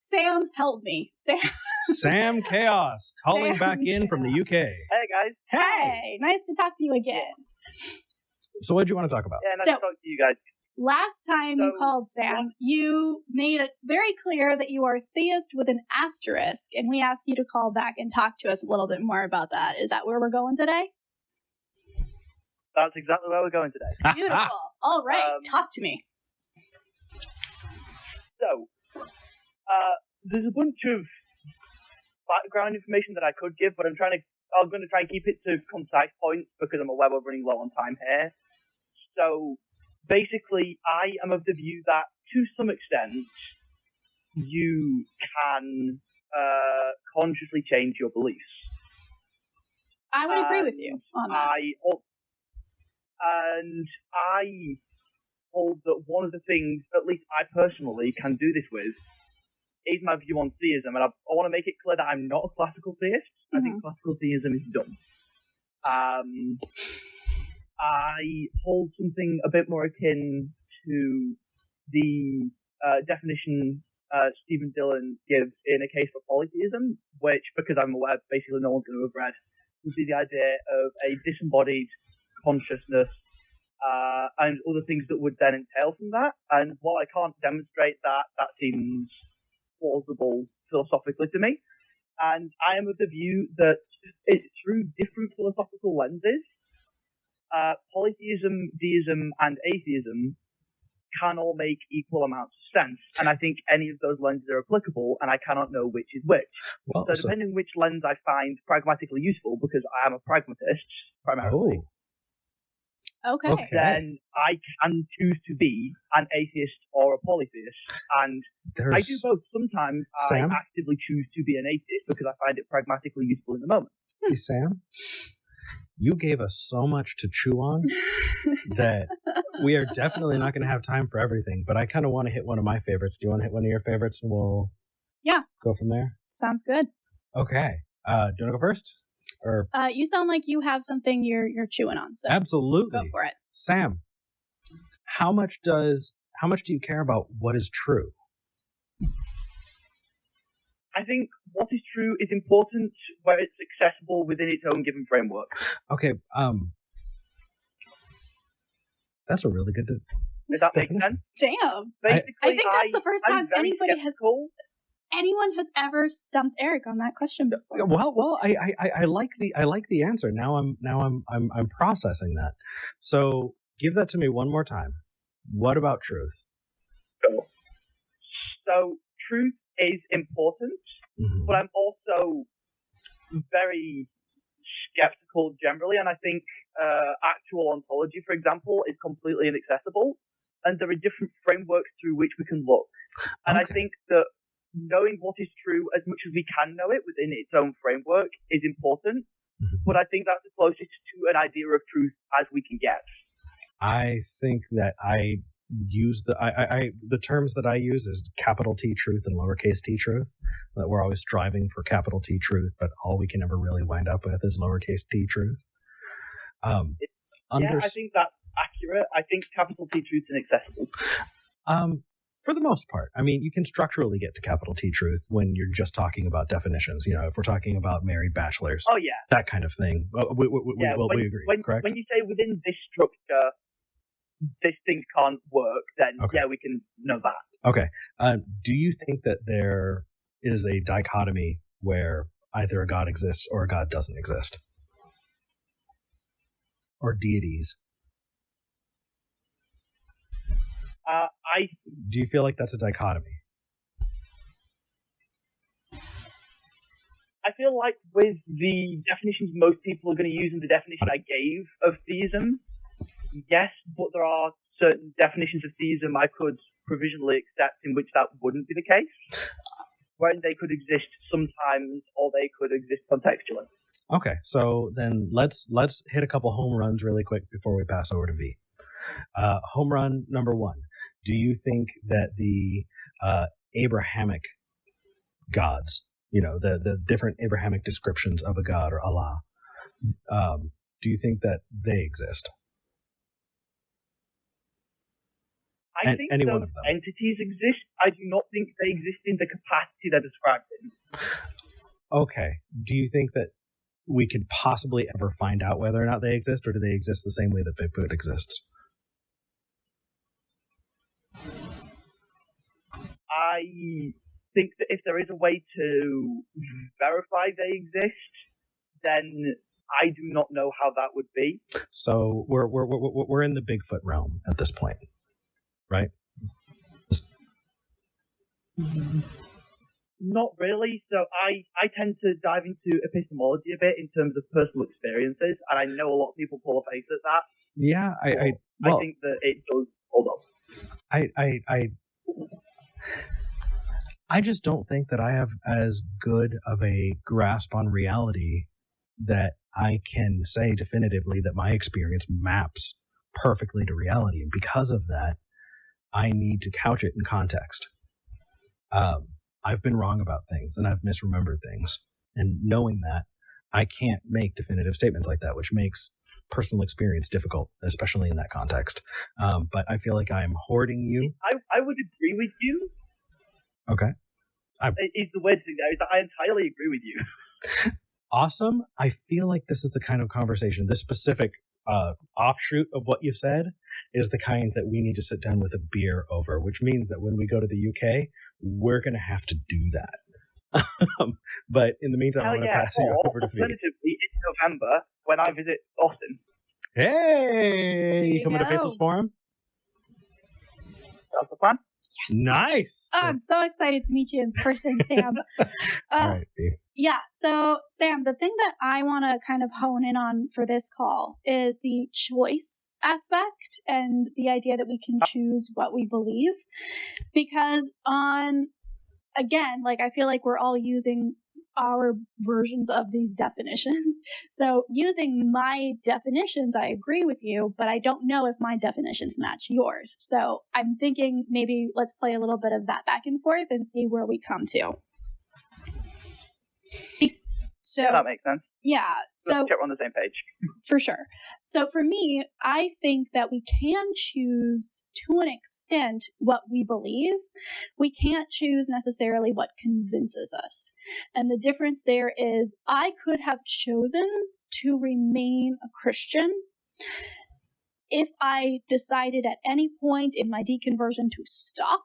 Sam, help me. Sam Chaos, calling Sam back in from the UK. Hey, guys. Hey, nice to talk to you again. So what did you want to talk about? Yeah, nice to talk to you guys. Last time you called, Sam, you made it very clear that you are theist with an asterisk, and we asked you to call back and talk to us a little bit more about that. Is that where we're going today? That's exactly where we're going today. Beautiful. All right, talk to me. So, there's a bunch of background information that I could give, but I'm going to try and keep it to concise points because I'm aware we're running low on time here. So, basically, I am of the view that, to some extent, you can consciously change your beliefs. I would agree with you on that. I hold that one of the things, at least I personally, can do this with, is my view on theism. And I want to make it clear that I'm not a classical theist. Mm-hmm. I think classical theism is dumb. I hold something a bit more akin to the definition Stephen Dillon gives in A Case for Polytheism, which, because I'm aware basically no one's going to have read, would be the idea of a disembodied consciousness and other things that would then entail from that. And while I can't demonstrate that, that seems plausible philosophically to me. And I am of the view that it's through different philosophical lenses, polytheism, deism, and atheism can all make equal amounts of sense. And I think any of those lenses are applicable, and I cannot know which is which. Well, so depending on which lens I find pragmatically useful, because I am a pragmatist primarily, then I can choose to be an atheist or a polytheist. And I do both. Sometimes Sam? I actively choose to be an atheist because I find it pragmatically useful in the moment. Hey, Sam, you gave us so much to chew on that we are definitely not going to have time for everything, but I kind of want to hit one of my favorites. Do you want to hit one of your favorites and we'll go from there? Sounds good. Okay. Do you want to go first? Or you sound like you have something you're chewing on. So absolutely, go for it, Sam. How much do you care about what is true? I think what is true is important where it's accessible within its own given framework. Okay, that's a really good. Does that make sense? Damn. Basically, I think that's the first time anyone has skeptical. ever stumped Eric on that question before. Well, I like the answer. Now I'm processing that. So give that to me one more time. What about truth? So truth is important, but I'm also very skeptical generally, and I think actual ontology, for example, is completely inaccessible, and there are different frameworks through which we can look. And I think that knowing what is true as much as we can know it within its own framework is important, but I think that's the closest to an idea of truth as we can get. I think that I use the terms that I use is capital T truth and lowercase t truth. That we're always striving for capital T truth, but all we can ever really wind up with is lowercase t truth. I think that's accurate. I think capital T truth is inaccessible. For the most part. I mean, you can structurally get to capital T truth when you're just talking about definitions. You know, if we're talking about married bachelors, that kind of thing. We agree, correct? When you say within this structure, this thing can't work, then we can know that. Okay. Do you think that there is a dichotomy where either a God exists or a God doesn't exist? Or deities? Do you feel like that's a dichotomy? I feel like with the definitions most people are going to use and the definition I gave of theism, yes, but there are certain definitions of theism I could provisionally accept in which that wouldn't be the case, when they could exist sometimes or they could exist contextually. Okay, so then let's hit a couple home runs really quick before we pass over to V. Home run number one. Do you think that the Abrahamic gods, you know, the different Abrahamic descriptions of a god or Allah, do you think that they exist? I think any those one of them. entities exist. I do not think they exist in the capacity they're described in. Okay. Do you think that we could possibly ever find out whether or not they exist, or do they exist the same way that Bigfoot exists? I think that if there is a way to verify they exist, then I do not know how that would be. So we're in the Bigfoot realm at this point, right? Not really. So I tend to dive into epistemology a bit in terms of personal experiences, and I know a lot of people pull a face at that. Yeah, I think that it does hold up. I just don't think that I have as good of a grasp on reality that I can say definitively that my experience maps perfectly to reality. And because of that, I need to couch it in context. I've been wrong about things and I've misremembered things. And knowing that, I can't make definitive statements like that, which makes personal experience difficult, especially in that context. But I feel like I'm hoarding you. I would agree with you. Okay. It's the weird thing there is that I entirely agree with you. Awesome. I feel like this is the kind of conversation, this specific offshoot of what you said is the kind that we need to sit down with a beer over, which means that when we go to the UK, we're going to have to do that. But in the meantime, I'm going to pass you over to V. Alternatively, in November, when I visit Austin. Hey! You coming to Faithless Forum? That's the plan. Yes. Nice. Oh, I'm so excited to meet you in person, Sam. All right, V. Yeah. So, Sam, the thing that I want to kind of hone in on for this call is the choice aspect and the idea that we can choose what we believe. Because again, like I feel like we're all using our versions of these definitions. So using my definitions, I agree with you, but I don't know if my definitions match yours. So I'm thinking maybe let's play a little bit of that back and forth and see where we come to. So, yeah, that makes sense. Yeah. So we're on the same page. For sure. So for me, I think that we can choose to an extent what we believe. We can't choose necessarily what convinces us. And the difference there is I could have chosen to remain a Christian if I decided at any point in my deconversion to stop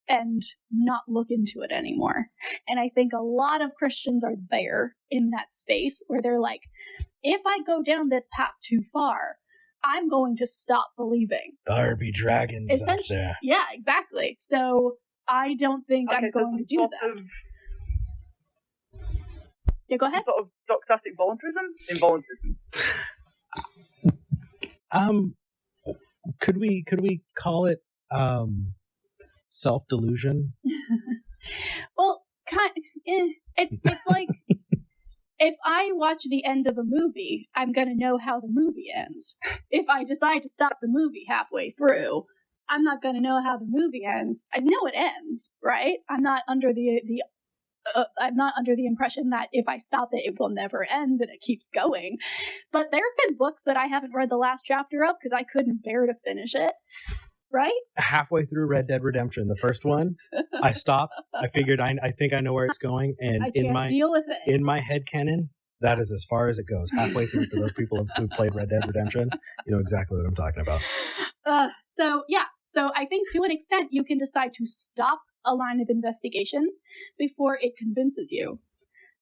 and not look into it anymore. And I think a lot of Christians are there in that space where they're like, if I go down this path too far, I'm going to stop believing. There be dragons up there. Yeah, exactly. So I don't think I'm going to do that. Yeah, go ahead. Sort of doxastic voluntarism? Involuntarism. Could we call it self-delusion? Well, it's like if I watch the end of a movie, I'm going to know how the movie ends. If I decide to stop the movie halfway through, I'm not going to know how the movie ends. I know it ends, right? I'm not under the impression that if I stop it, it will never end and it keeps going. But there have been books that I haven't read the last chapter of because I couldn't bear to finish it. Right? Halfway through Red Dead Redemption, the first one, I stopped. I figured I think I know where it's going, and deal with it. In my headcanon, that is as far as it goes. Halfway through, for those people who've played Red Dead Redemption, you know exactly what I'm talking about. So I think to an extent you can decide to stop a line of investigation before it convinces you.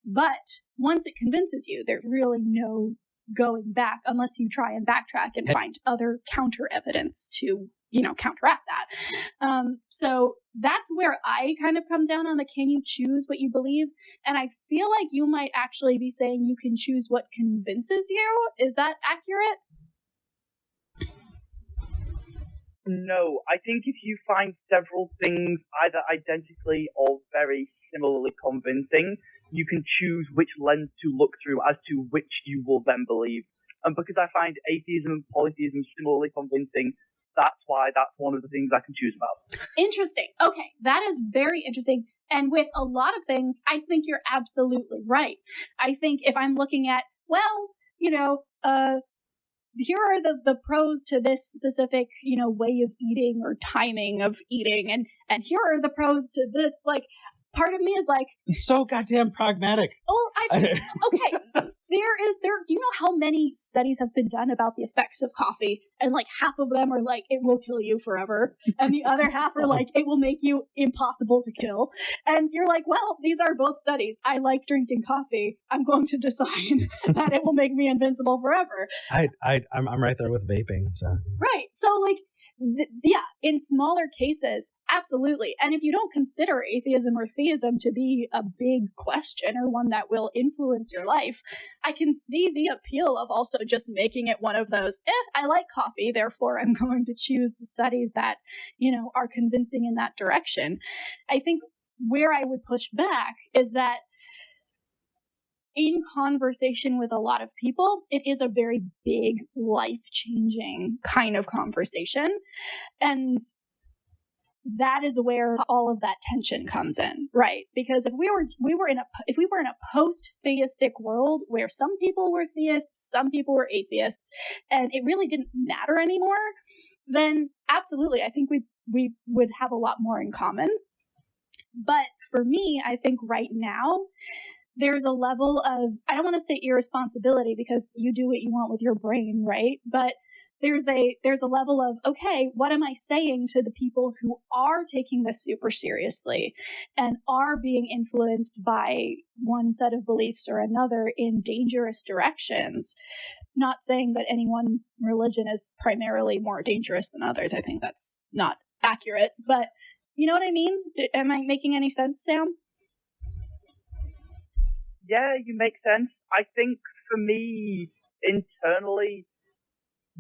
But once it convinces you, there's really no going back unless you try and backtrack and find other counter evidence to counteract that. So that's where I kind of come down on the can you choose what you believe? And I feel like you might actually be saying you can choose what convinces you. Is that accurate? No, I think if you find several things either identically or very similarly convincing, you can choose which lens to look through as to which you will then believe. And because I find atheism and polytheism similarly convincing, that's why that's one of the things I can choose about. Interesting. Okay, that is very interesting. And with a lot of things, I think you're absolutely right. I think if I'm looking at, here are the pros to this specific, way of eating or timing of eating, and here are the pros to this. Like, part of me is like, so goddamn pragmatic. Oh, okay. Do you know how many studies have been done about the effects of coffee? And like half of them are like, it will kill you forever. And the other half are like, it will make you impossible to kill. And you're like, well, these are both studies. I like drinking coffee. I'm going to decide that it will make me invincible forever. I'm right there with vaping. So. Right. So like, in smaller cases, absolutely. And if you don't consider atheism or theism to be a big question or one that will influence your life, I can see the appeal of also just making it one of those, I like coffee, therefore I'm going to choose the studies that, are convincing in that direction. I think where I would push back is that in conversation with a lot of people, it is a very big, life-changing kind of conversation. And that is where all of that tension comes in, right? Because if we were in a post-theistic world where some people were theists, some people were atheists, and it really didn't matter anymore, then absolutely, I think we would have a lot more in common. But for me, I think right now, there's a level of, I don't want to say irresponsibility because you do what you want with your brain, right? But there's a level of, okay, what am I saying to the people who are taking this super seriously and are being influenced by one set of beliefs or another in dangerous directions? Not saying that any one religion is primarily more dangerous than others. I think that's not accurate, but you know what I mean? Am I making any sense, Sam? Yeah, you make sense. I think for me, internally,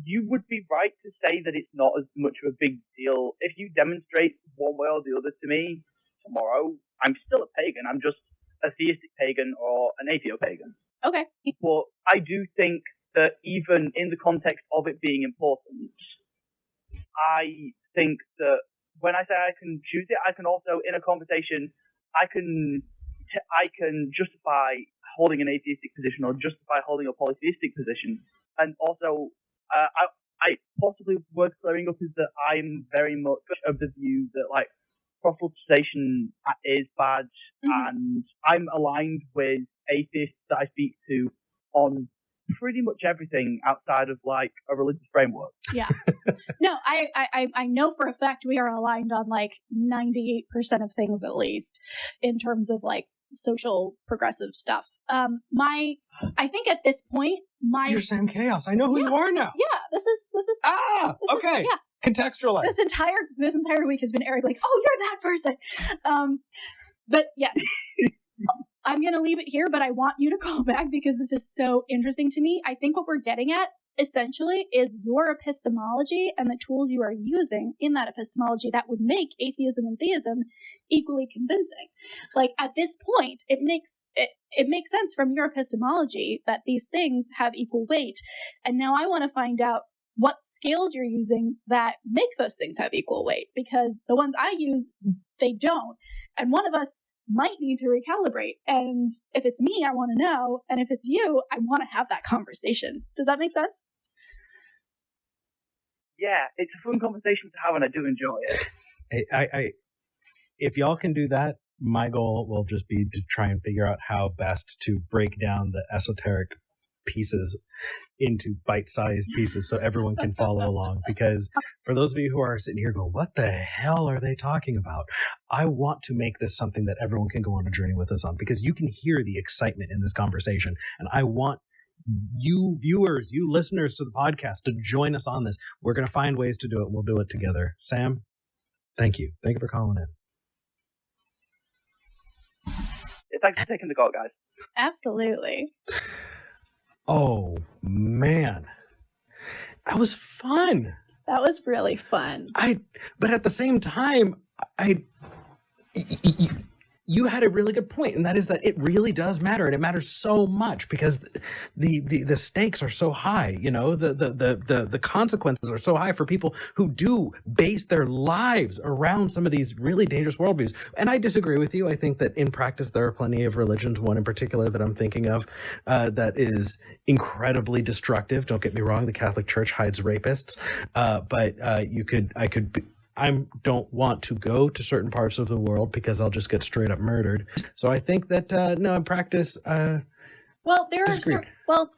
you would be right to say that it's not as much of a big deal. If you demonstrate one way or the other to me tomorrow, I'm still a pagan. I'm just a theistic pagan or an atheo-pagan. Okay. But I do think that even in the context of it being important, I think that when I say I can choose it, I can also, in a conversation, I can justify holding an atheistic position or justify holding a polytheistic position. And also, I possibly worth clearing up is that I'm very much of the view that like proselytization is bad, and I'm aligned with atheists that I speak to on pretty much everything outside of like a religious framework. Yeah. No, I know for a fact we are aligned on like 98% of things at least in terms of like social progressive stuff. I think at this point, You're Sam Chaos. I know who you are now. Yeah, this is okay. Contextualize. This entire week has been Eric like, oh, you're that person. But yes, I'm going to leave it here, but I want you to call back because this is so interesting to me. I think what we're getting at essentially is your epistemology and the tools you are using in that epistemology that would make atheism and theism equally convincing. Like at this point, it makes sense from your epistemology that these things have equal weight. And now I want to find out what scales you're using that make those things have equal weight, because the ones I use, they don't. And one of us might need to recalibrate. And if it's me, I want to know. And if it's you, I want to have that conversation. Does that make sense? Yeah, it's a fun conversation to have, and I do enjoy it. If y'all can do that, my goal will just be to try and figure out how best to break down the esoteric pieces into bite-sized pieces so everyone can follow along. Because for those of you who are sitting here going, what the hell are they talking about? I want to make this something that everyone can go on a journey with us on, because you can hear the excitement in this conversation. And I want you viewers, you listeners to the podcast to join us on this. We're going to find ways to do it. We'll do it together. Sam, thank you. Thank you for calling in. Thanks for taking the call, guys. Absolutely. Oh, man. That was fun. That was really fun. But at the same time, you had a really good point, and that is that it really does matter, and it matters so much because the stakes are so high. You know, the consequences are so high for people who do base their lives around some of these really dangerous worldviews. And I disagree with you. I think that in practice there are plenty of religions, one in particular that I'm thinking of, that is incredibly destructive. Don't get me wrong, the Catholic Church hides rapists, but I don't want to go to certain parts of the world because I'll just get straight up murdered. So I think that no, in practice, well,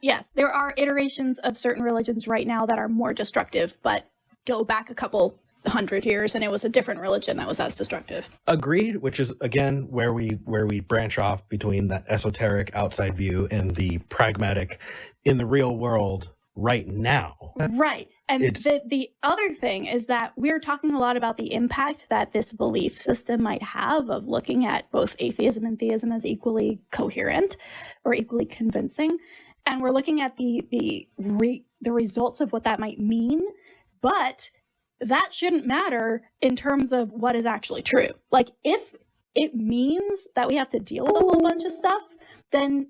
yes, there are iterations of certain religions right now that are more destructive, but go back a couple 100 years and it was a different religion that was as destructive. Agreed, which is again where we branch off between that esoteric outside view and the pragmatic in the real world right now. Right. And the other thing is that we're talking a lot about the impact that this belief system might have of looking at both atheism and theism as equally coherent or equally convincing. And we're looking at the results of what that might mean. But that shouldn't matter in terms of what is actually true. Like, if it means that we have to deal with a whole bunch of stuff, then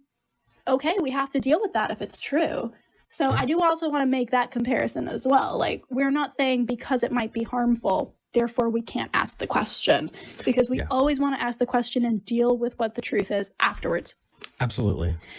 okay, we have to deal with that if it's true. So I do also want to make that comparison as well. Like, we're not saying because it might be harmful, therefore we can't ask the question, because we always want to ask the question and deal with what the truth is afterwards. Absolutely.